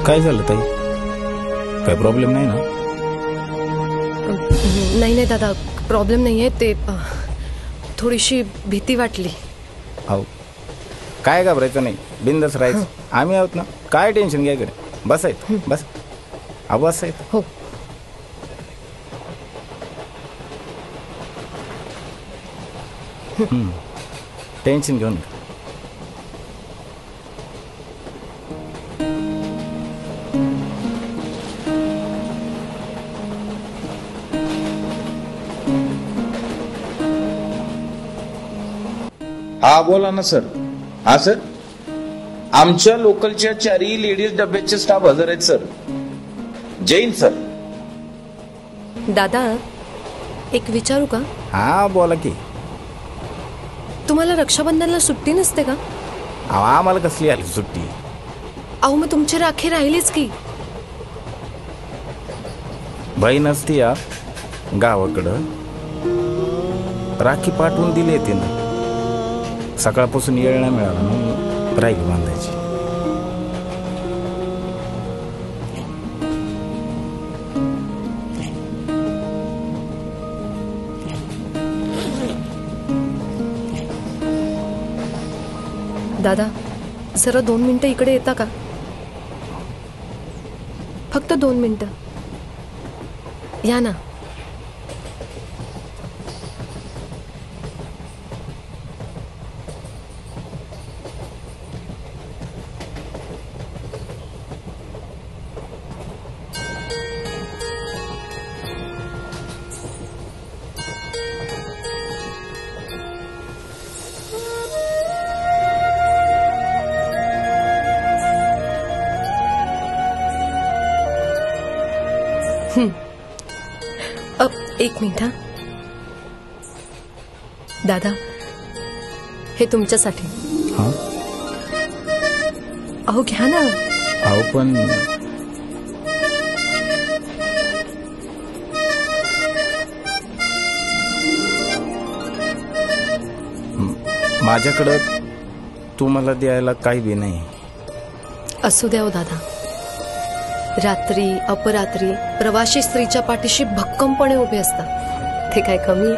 काय झालं ताई? काय प्रॉब्लेम नाही ना? नाही नाही दादा, प्रॉब्लेम नाहीये. ते थोडीशी भीती वाटली. हो, काय घाबरायचं नाही, बिंदास राहायचं. आम्ही आहोत ना, काय टेन्शन घ्यायकडे. बसायचं बस. बसायचं. हो. टेन्शन घेऊन नका. हा बोला ना सर. हा सर, आमच्या लोकलच्या 4 लेडीज डब्याचे स्टाफ हजर आहेत सर. जैन सर. दादा, एक विचारू का? हा बोला की. तुम्हाला रक्षाबंधनला सुट्टी नसते का? आम्हाला कसली आली सुट्टी? अहो मग तुमची राखी राहिलीच की. बहीण असती या गावाकडं, राखी पाठवून दिली येते ना. सकाळपासून येळ नाही मिळाला म्हणून राखी बांधायची. दादा, जरा 2 मिनिटं इकडे येता का? फक्त 2 मिनिटं या ना. एक मिनिट. हा दादा, हे तुमच्यासाठी. हा, अहो घ्या ना. अहो पण माझ्याकडं तुम्हाला द्यायला काही बी नाही. असू द्या हो दादा. रात्री अपरात्री प्रवासी स्त्रीच्या पाठीशी भक्कमपणे उभे असतात. ते काय कमी?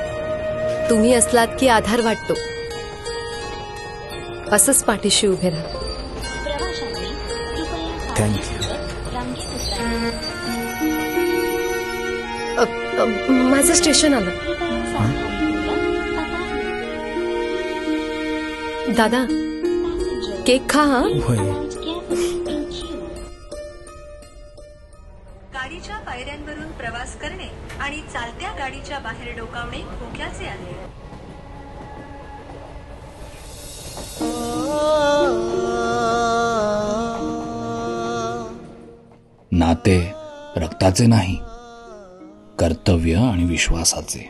तुम्ही असलात की आधार वाटतो. असंच पाठीशी उभे राहा. थँक्यू. माझं स्टेशन आलं. दादा, केक खा. हा, होय. गाडीच्या पायऱ्यांवरून प्रवास करणे आणि चालत्या गाडीच्या बाहेर डोकावणे धोक्याचे आहे. नाते रक्ताचे नाही, कर्तव्य आणि विश्वासाचे.